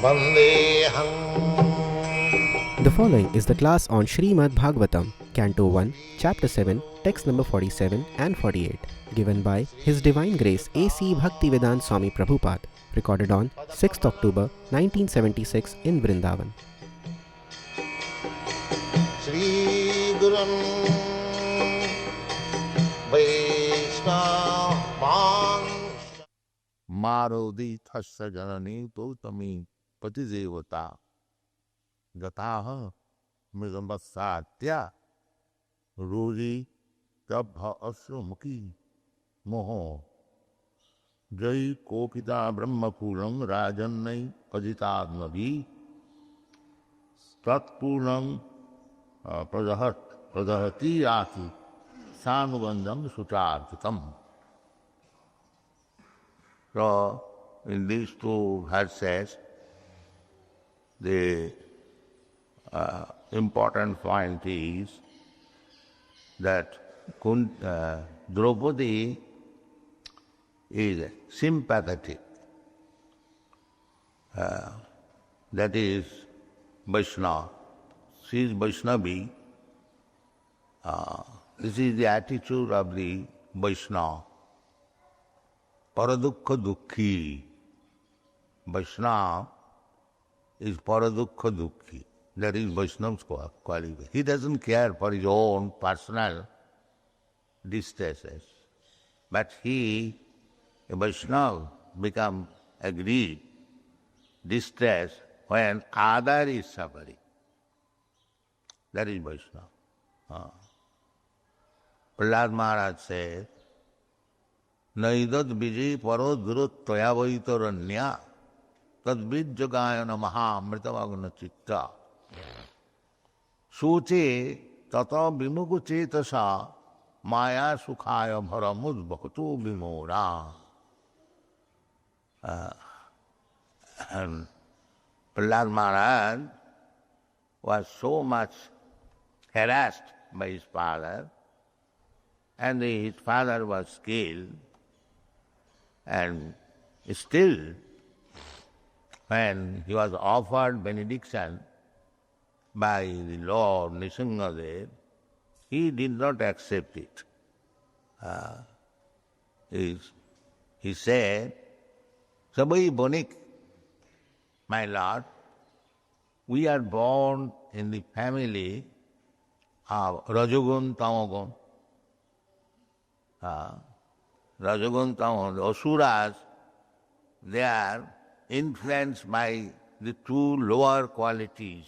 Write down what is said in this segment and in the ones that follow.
The following is the class on Srimad Bhagavatam, Canto 1, Chapter 7, Text number 47 and 48, given by His Divine Grace A.C. Bhaktivedanta Swami Prabhupada, recorded on 6th October 1976 in Vrindavan. Shri Gurum Vaishnava Marodi Thasya Janani Totami Patidevata Gataha Mridambasatya Rudi Tabha Asramukhi Moho Jai Kopita Brahmapuram Rajannai Pajitadnavi Tatpuram Pradahati Ati Sanubandam Sutarchitam. So, in these two verses, the important point is that Draupadi is sympathetic. That is Vaishnava. She is Vaishnavi. This is the attitude of the Vaishnava. Paradukha Dukhi. Vaishnava is Paradukha Dukhi. That is Vaishnava's quality. He doesn't care for his own personal distresses. But he, a Vaishnava, becomes aggrieved, distressed when other is suffering. That is Vaishnava. Prahlad Maharaj says, Naidad vijay paro durut toya vaitaranya tad vijjagayana maha amritavagna chitta suche tata vimugu chetasa maya sukhaya bharamud bhaktu vimora. And Prahlad Maharaj was so much harassed by his father, and his father was killed, and still when he was offered benediction by the Lord Nrisimhadev, he did not accept it. He said, Sabai Bonik, my Lord, we are born in the family of Rajogun Tamagun. Rajogun Tamagun, the Asuras, they are influenced by the two lower qualities,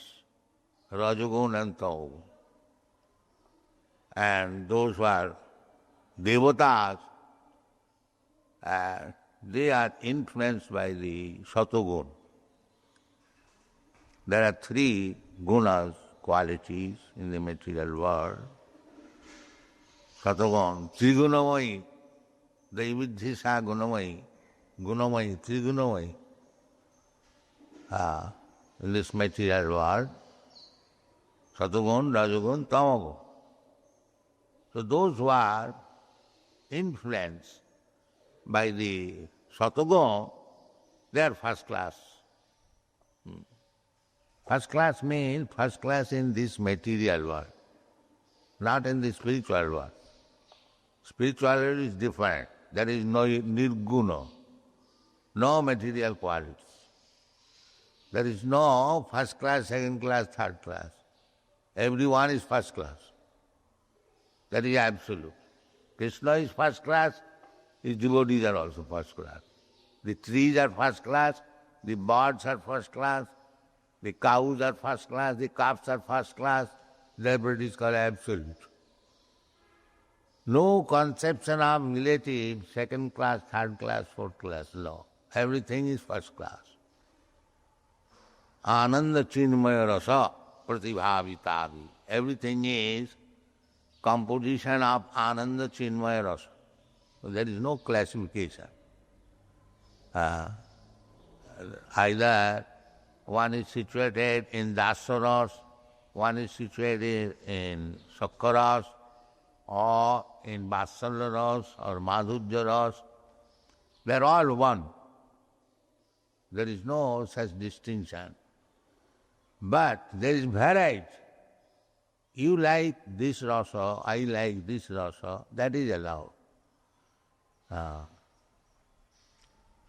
Rajogun and Tamagun. And those who are Devatas, they are influenced by the Satogun. There are three gunas, qualities in the material world. Satogun, Trigunamayi, Daividhisa Gunamayi, Gunamayi, Trigunamayi. In this material world, Satogun, Rajogun, Tamagun. So those who are influenced by the Satogun, they are first class. First class means first class in this material world, not in the spiritual world. Spirituality is different. There is no nirguna, no material qualities. There is no first class, second class, third class. Everyone is first class. That is absolute. Krishna is first class, his devotees are also first class. The trees are first class, the birds are first class, the cows are first class, the calves are first class. Therefore it is called absolute. No conception of relative, second class, third class, fourth class, no. Everything is first class. Ananda chinmaya rasa pratibhavitavi. Everything is composition of Ananda chinmaya rasa. So there is no classification. Either one is situated in Dasaras, one is situated in Sakkaras, or in Vatsalya Ras or Madhurya Ras. They are all one. There is no such distinction. But there is variety. You like this rasa, I like this rasa, that is allowed.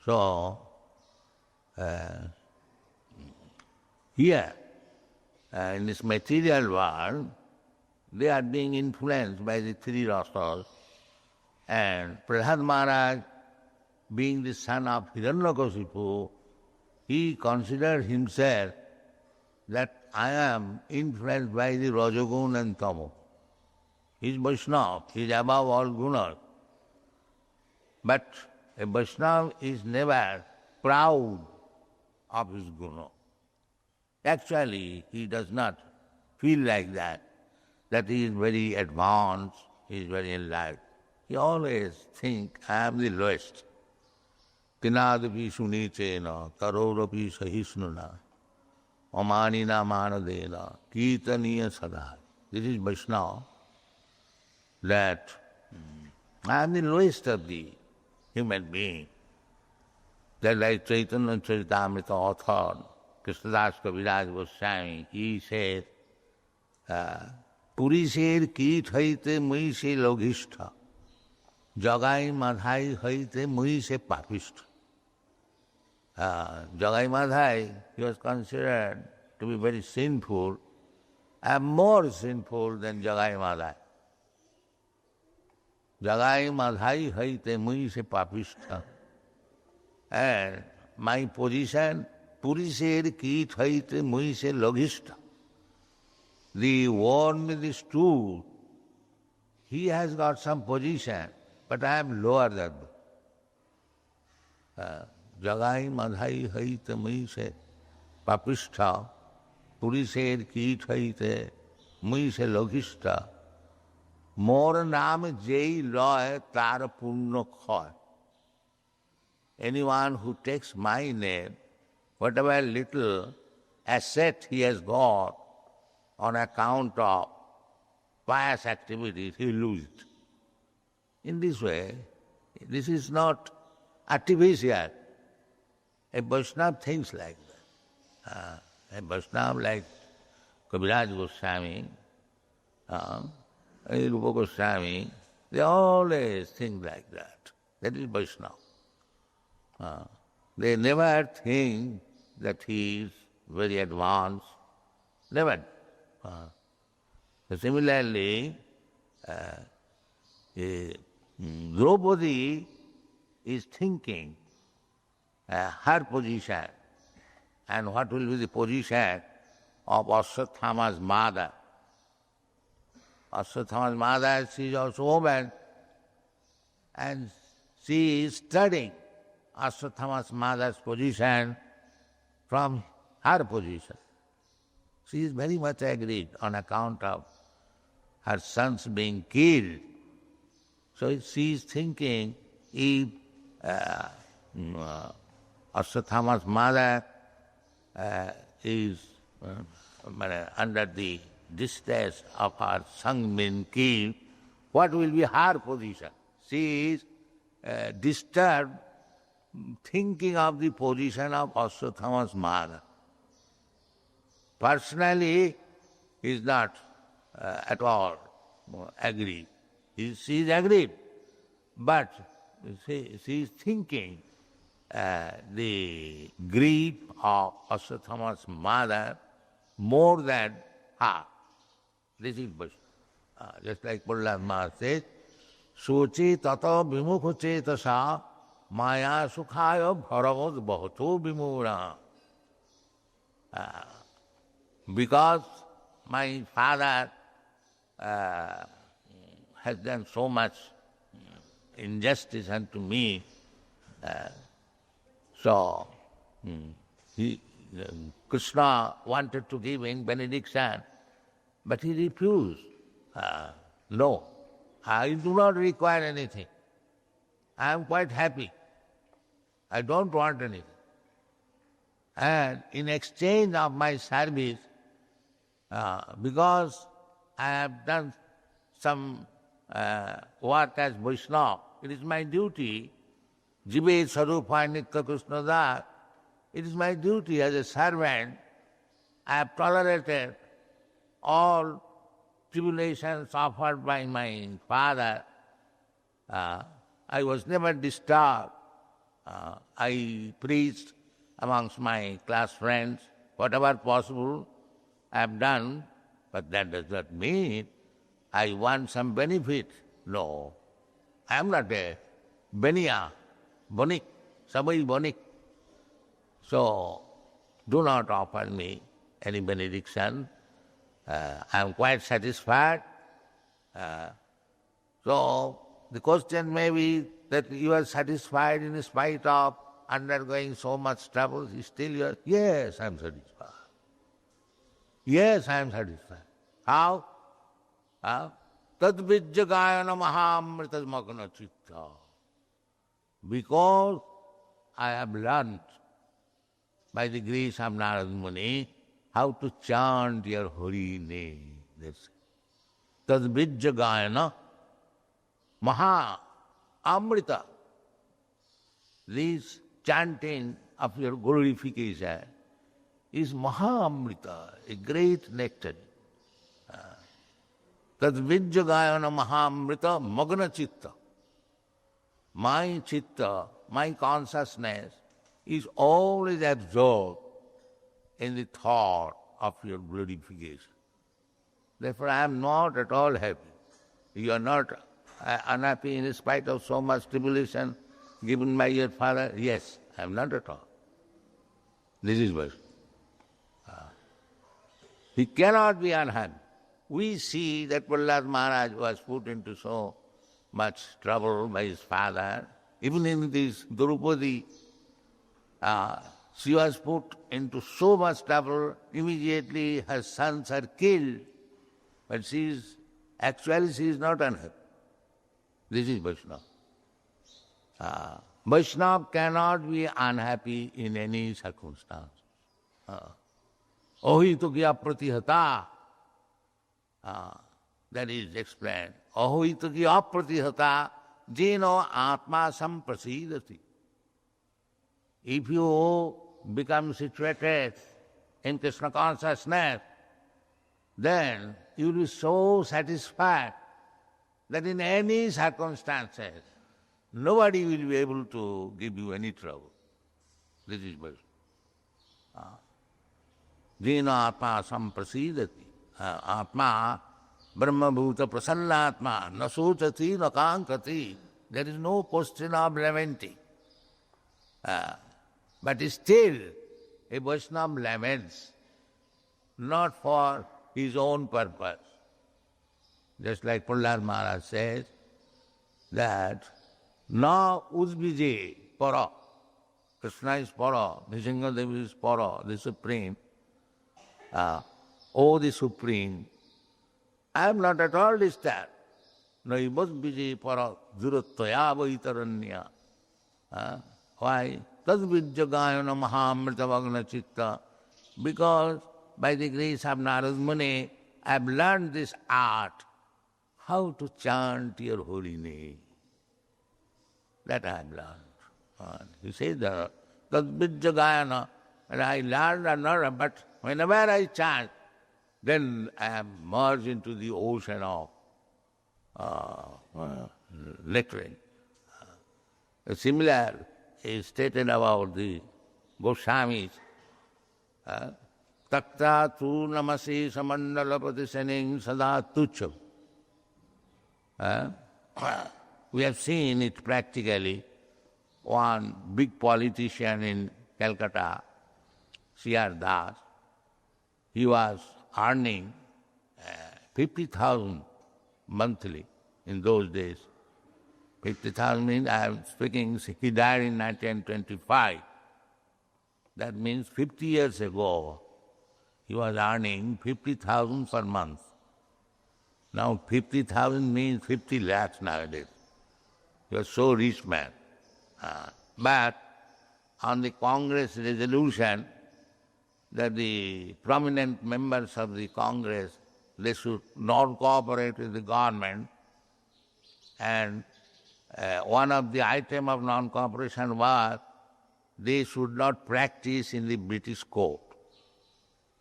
So, here, in this material world, they are being influenced by the three rasas, and Prahlad Maharaj, being the son of Hiranyakasipu, he considered himself that I am influenced by the Rajagun and Tamo. He is Vaishnava, he is above all gunas. But a Vaishnava is never proud of his guna. Actually, he does not feel like that he is very advanced, he is very enlightened. He always thinks, I am the lowest. Tinadapi sunitena, karorapi sahisnuna, amanina manadena, kirtaniya sada. This is Vaishnava, that I am the lowest of the human beings. That like Chaitanya and Charitamrita author, Krishnadas Kaviraj Goswami, he says, Purisher kit haite mui se logishta, jagai madhai haite mui se papishta. Jagai Madhai, he was considered to be very sinful, and more sinful than Jagai Madhai. Jagai Madhai haite mui se papishta. And my position, Purisher kit haite mui se logishta. The one with the stool, he has got some position, but I am lower than him. Jagai madhai haite mui se papishta, purisher kit haite mui se logishta, mor naam jai loy tar punno khoy. Anyone who takes my name, whatever little asset he has got on account of pious activities, he loses it. In this way, this is not artificial. A Vaishnava thinks like that. A Vaishnava like Kaviraj Goswami, Rupa Goswami, they always think like that. That is Vaishnava. They never think that he is very advanced. Never. Similarly, Draupadi is thinking her position and what will be the position of Ashwatthama's mother. Ashwatthama's mother, she is also a woman, and she is studying Ashwatthama's mother's position from her position. She is very much aggrieved on account of her sons being killed. So she is thinking, if Ashwatthama's mother is under the distress of her son being killed, what will be her position? She is disturbed thinking of the position of Ashwatthama's mother. Personally, he is not at all agreed. She is agreed, but she is thinking the grief of Ashwatthama's mother more than her. This is Vaishnava. Just like Prahlad Maharaj says, Soche tata vimukha cetasa maya sukhaya bharavad bhato vimura. Because my father has done so much injustice unto me, so Krishna wanted to give him benediction, but he refused. No, I do not require anything. I am quite happy. I don't want anything. And in exchange of my service, because I have done some work as Vaishnava, it is my duty, Jive Sarupa Nitya Krishna Da, It is my duty as a servant. I have tolerated all tribulations offered by my father. I was never disturbed. I preached amongst my class friends, whatever possible I have done, but that does not mean I want some benefit. No, I am not a benia, bonik, sabai bonik. So, do not offer me any benediction. I am quite satisfied. So, the question may be that you are satisfied in spite of undergoing so much trouble. Still you are, yes, I am satisfied. Yes, I am satisfied. How? Tad vijjagayana mahamrita magna chitta. Because I have learnt by the grace of Narada Muni how to chant your holy name. That's it. Tad vijjagayana maha amrita. This chanting of your glorification is maha amrita, a great nectar. Tad vijjagayana maha amrita magna chitta. My chitta, my consciousness is always absorbed in the thought of your glorification. Therefore, I am not at all happy. You are not unhappy in spite of so much tribulation given by your father? Yes, I am not at all. This is Vaishnava. He cannot be unhappy. We see that Prahlad Maharaj was put into so much trouble by his father. Even in this Draupadi, she was put into so much trouble. Immediately her sons are killed. But she is not unhappy. This is Vaishnava. Vaishnava cannot be unhappy in any circumstance. Ohito kya pratihata. That is explained. Ahoito kya pratihata jeno atma samprasidati. If you become situated in Krishna consciousness, then you will be so satisfied that in any circumstances, nobody will be able to give you any trouble. This is Vaishnava. Jena atma samprasidati. Atma brahma bhuta prasannatma na sochati na kankati. There is no question of lamenting. But still, a Vaishnava laments not for his own purpose. Just like Prahlad Maharaj says that na udvije para. Krishna is para, Nrsimhadev is para, the Supreme. O the Supreme, I am not at all disturbed. Naivadvije para durattvaya vaitaranya. Why? Tadvijjagayana mahamrita vagna chitta. Because by the grace of Narada Muni, I have learned this art, how to chant your holy name. That I have learned. He says that Tadvijjagayana, and I learned another, but whenever I chant, then I am merged into the ocean of lecturing. Similar is stated about the Goswamis. Takta tu namasi samandalapati sening sada tucham. We have seen it practically. One big politician in Calcutta, C.R. Das, he was earning 50,000 monthly in those days. 50,000 means, I am speaking, he died in 1925. That means 50 years ago, he was earning 50,000 per month. Now 50,000 means 50 lakhs nowadays. He was so rich man. But on the Congress resolution that the prominent members of the Congress, they should not cooperate with the government, and one of the item of non-cooperation was they should not practice in the British court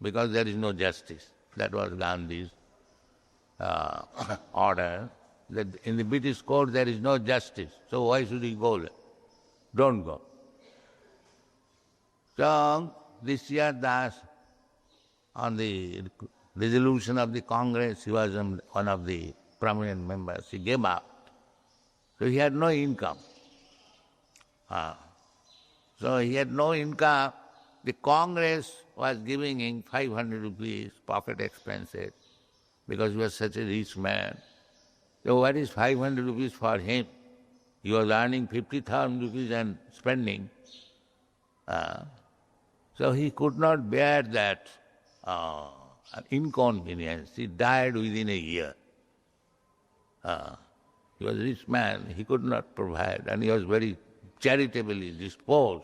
because there is no justice. That was Gandhi's order, that in the British court there is no justice. So why should he go there? Don't go. So this year Das, on the resolution of the Congress, he was one of the prominent members, he gave up. So he had no income. So he had no income. The Congress was giving him 500 rupees pocket expenses because he was such a rich man. So what is 500 rupees for him? He was earning 50,000 rupees and spending. So he could not bear that inconvenience. He died within a year. He was a rich man, he could not provide, and he was very charitably disposed.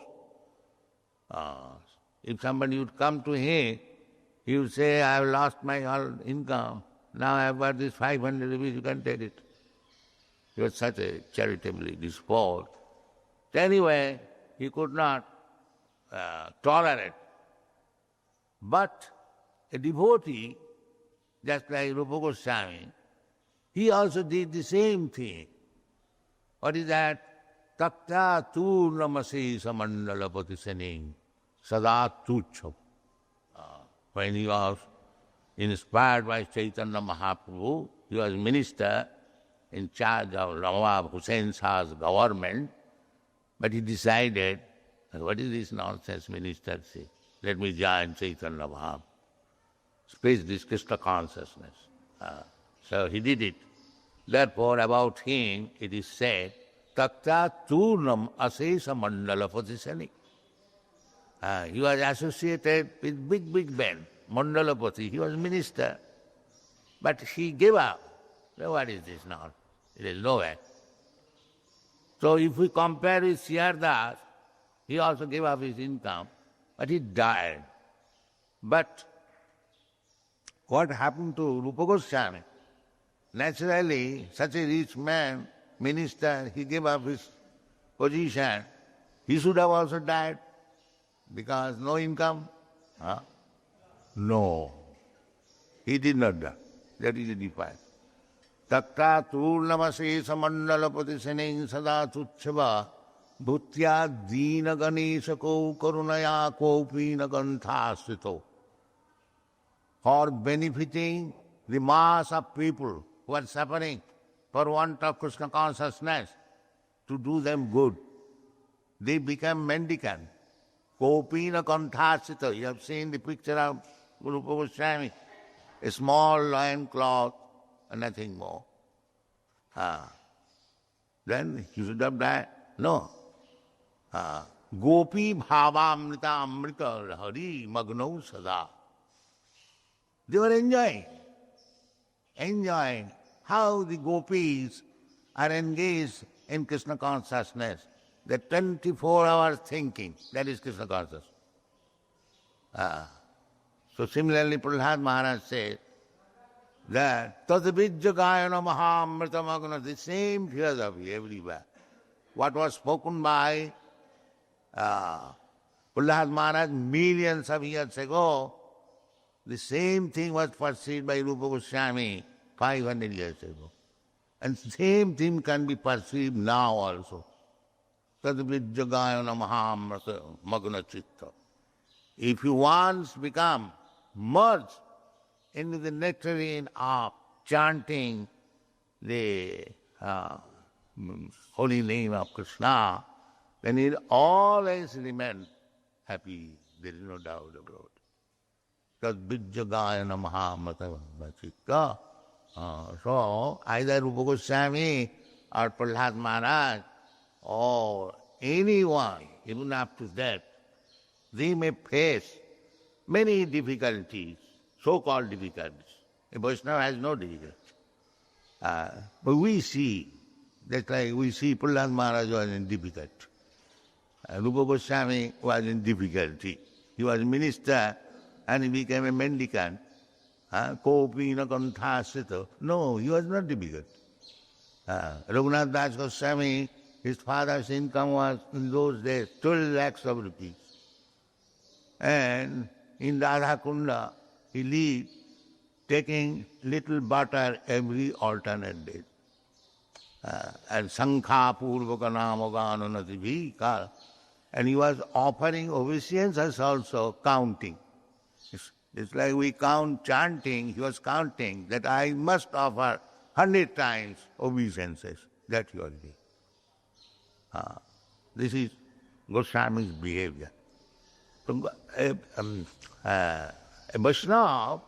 If somebody would come to him, he would say, I have lost my all income, now I have got this 500 rupees, you can take it. He was such a charitably disposed. Anyway, he could not tolerate. But a devotee, just like Rupa Goswami, he also did the same thing. What is that? Takta tu namase samandala patisaning sada tuchha. When he was inspired by Chaitanya Mahaprabhu, he was minister in charge of Nawab Hussain Shah's government, but he decided, what is this nonsense minister say? Let me join Chaitanya Mahaprabhu. Spread this Krishna consciousness. So he did it. Therefore, about him it is said, Takta Turnam Asesa Mandala Patisani. He was associated with big men, Mandalapati. He was minister. But he gave up. So what is this now? It is nowhere. So if we compare with Srila, he also gave up his income, but he died. But what happened to Rupa Goswami? Naturally, such a rich man, minister, he gave up his position. He should have also died because no income. No, he did not die. That is the difference. Takta turnamase samandalapati sening sada tuchava bhutya dina ganesha ko karunaya ko pina ganthasito. For benefiting the mass of people who are suffering for want of Krishna consciousness, to do them good, they become mendicant. Kopina kanthasita. You have seen the picture of Rupa Goswami, a small loin cloth and nothing more. Then he should have died. No. Gopi bhavamrita amrita hari magno sada. They were enjoying how the gopis are engaged in Krishna consciousness. The 24 hours thinking, that is Krishna consciousness. So similarly, Prahlad Maharaj says that Tadvidjagayana Mahamritamagna, the same philosophy everywhere. What was spoken by Prahlad Maharaj millions of years ago, the same thing was perceived by Rupa Goswami 500 years ago. And same thing can be perceived now also. Tadvidjagayana Mahamrata Magna Chitta. If you once become merged into the nectarine of chanting the holy name of Krishna, then you'll always remain happy. There is no doubt about it. Tadvidjagayana Mahamrata Magna Chitta. So either Rupa Goswami or Prahlad Maharaj or anyone, even up to that, they may face many difficulties, so-called difficulties. A Vaishnava has no difficulty. But we see, just like we see Prahlad Maharaj was in difficulty. Rupa Goswami was in difficulty. He was minister and he became a mendicant. Kopina kanthasita. No, he was not difficult. Raghunath Das Goswami His father's income was in those days 12 lakhs of rupees. And in Radha Kunda, he lived taking little butter every alternate day. And Sankha Purvaka Namagananati Vika. And he was offering obeisances also, counting. It's like we count chanting, he was counting that I must offer 100 times obeisances. That he was doing. This is Goswami's behavior. So, a Vaishnava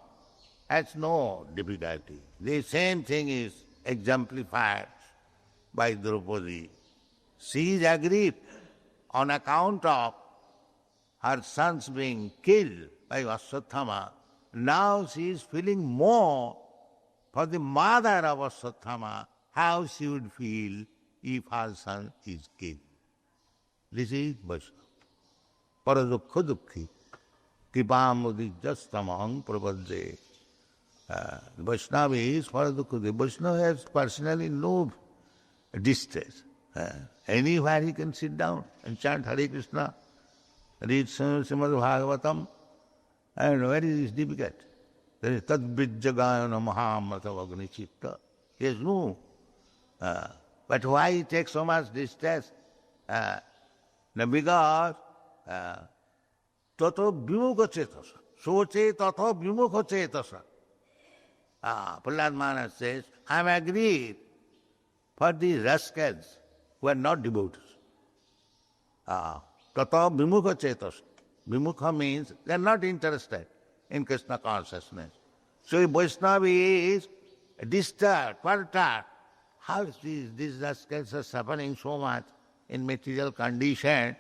has no difficulty. The same thing is exemplified by Draupadi. She is aggrieved on account of her sons being killed by Ashwatthama. Now she is feeling more for the mother of Ashwatthama, how she would feel if her son is killed. This is Vaishnava. Paradukha dukhi, kipamudi jastamang prapadze. Vaishnava is paradukha. The Vaishnava has personally no distress. Anywhere he can sit down and chant Hare Krishna, read Srimad Bhagavatam, and very is difficult. There is tadvijjagayana mahamatavagni chitta. He has no. But why he takes so much distress? Because tato vimukha cetasa. Soche tato vimukha cetasa. Prahlad Maharaj says, I am agreed for these rascals who are not devotees. Tato vimukha cetasa. Vimukha means they are not interested in Krishna consciousness. So if Vaishnava is disturbed, perturbed, how these rascals are suffering so much in material condition,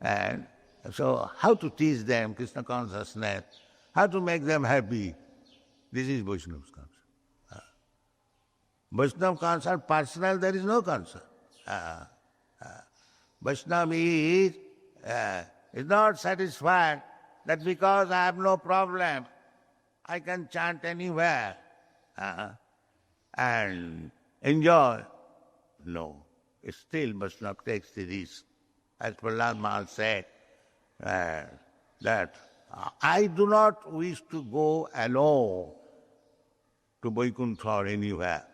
and so how to teach them Krishna consciousness, how to make them happy. This is Vaishnava's concern. Vaishnava concern, personal, there is no concern. Vaishnava is not satisfied that because I have no problem, I can chant anywhere and enjoy. No. Still Vaishnava takes the risk. As Prahlad Maharaj said, that I do not wish to go alone to Vaikuntha or anywhere,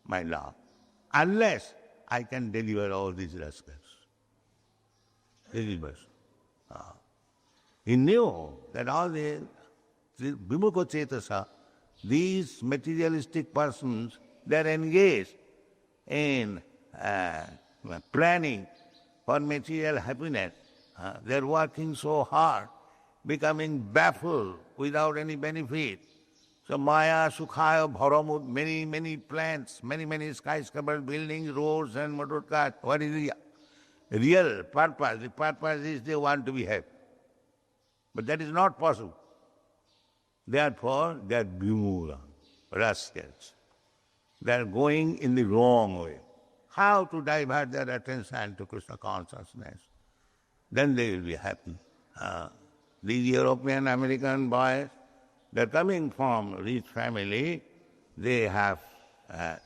my Lord, unless I can deliver all these rascals. This is Vaishnava. He knew that all the Vimukha Cetasa, these materialistic persons, they are engaged in planning for material happiness. They are working so hard, becoming baffled without any benefit. So Maya, Sukhaya, Bharamud, many plants, many skyscraper buildings, roads and motor cars. What is the real purpose? The purpose is they want to be happy. But that is not possible. Therefore, they are bhimura, rascals. They are going in the wrong way. How to divert their attention to Krishna consciousness? Then they will be happy. These European, American boys, they are coming from rich family. They have,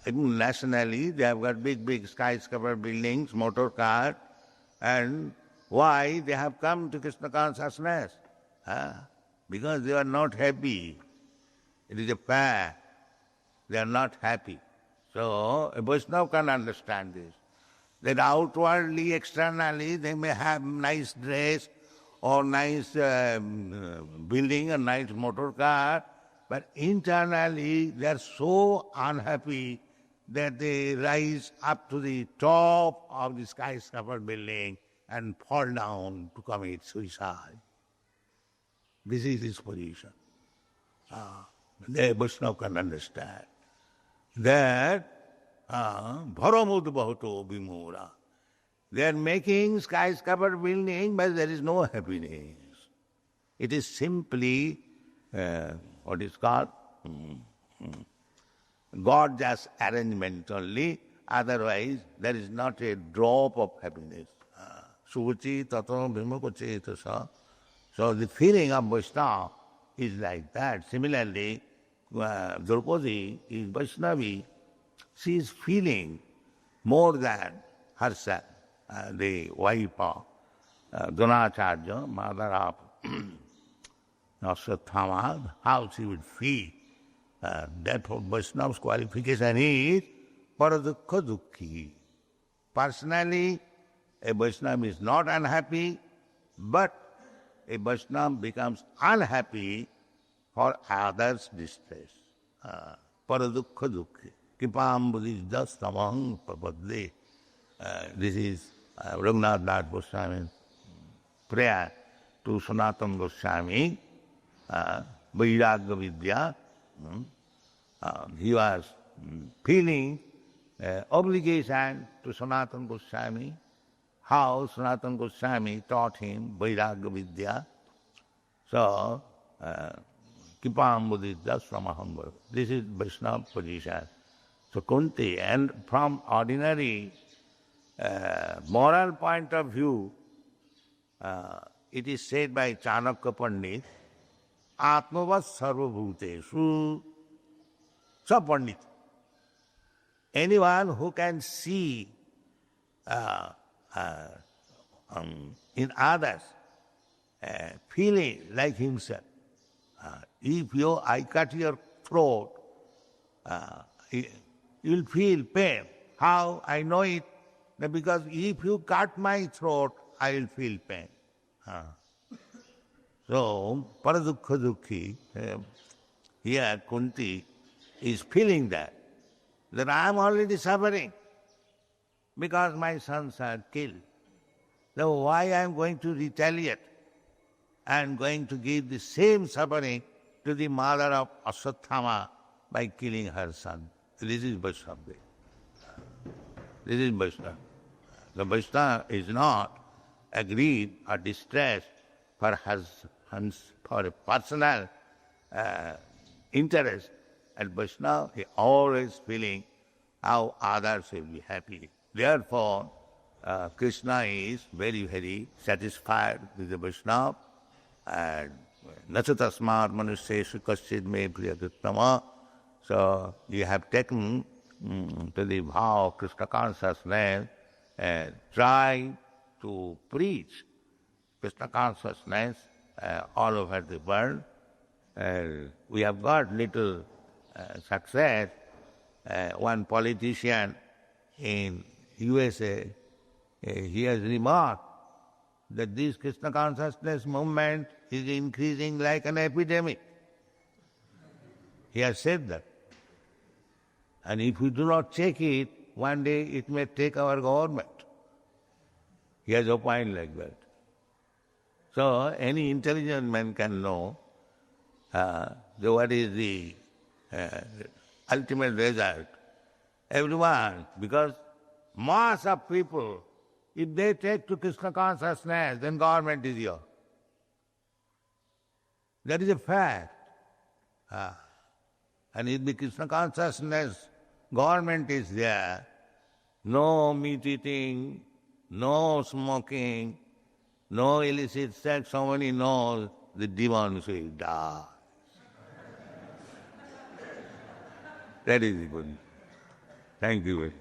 even nationally, they have got big skyscraper buildings, motor cars. And why? They have come to Krishna consciousness. Because they are not happy. It is a fact. They are not happy. So a Vaishnava can understand this. That outwardly, externally, they may have nice dress or nice building, a nice motor car, but internally they are so unhappy that they rise up to the top of the skyscraper building and fall down to commit suicide. This is his position. The Vaishnava can understand that bharamud bhato vimura. They are making skyscraper building, but there is no happiness. It is simply what is called gorgeous arrangement only. Otherwise, there is not a drop of happiness. Suchi tato vimukha cetasa. So the feeling of Vaishnava is like that. Similarly, Draupadi is Vaishnavi. She is feeling more than Harsha, the wife of Acharya, mother of Ashwatthama, how she would feel. Therefore, Vaishnava's qualification is paradukha dukhi. Personally, a Vaishnava is not unhappy, but a Vaishnava becomes unhappy for others' distress. Paradukha dukhi. Kipam buddhis tamahang papadde. This is Raghunath Goswami's prayer to Sanatana Goswami, Vairagya Vidya. He was feeling obligation to Sanatana Goswami, how Sanatana Goswami taught him Vairagya Vidya. So, Kipam buddhis samaham. This is Vaishnava position. So Kunti, and from ordinary moral point of view, it is said by Chanakya Pandit, Atmavat sarvabhuteshu sapandit. Anyone who can see in others feeling like himself. If I cut your throat, you'll feel pain. How I know it? Because if you cut my throat, I will feel pain. So, paradukha dukhi, here Kunti is feeling that I am already suffering because my sons are killed. So why I am going to retaliate? I am going to give the same suffering to the mother of Ashwatthama by killing her son. This is Vaishnava. This is Vaishnava. The Vaishnava is not aggrieved or distressed for a personal interest. And Vaishnava is always feeling how others will be happy. Therefore, Krishna is very, very satisfied with the Vaishnava. And nachatasmat manusheshu kaschid me priyadutama. So you have taken to the vow of Krishna consciousness and try to preach Krishna consciousness all over the world. We have got little success. One politician in USA, he has remarked that this Krishna consciousness movement is increasing like an epidemic. He has said that. And if we do not check it, one day it may take our government. He has opined like that. So any intelligent man can know what is the ultimate result. Everyone, because mass of people, if they take to Krishna consciousness, then government is here. That is a fact. And if the Krishna consciousness government is there, no meat eating, no smoking, no illicit sex, somebody knows the demons will die. That is the good. Thank you.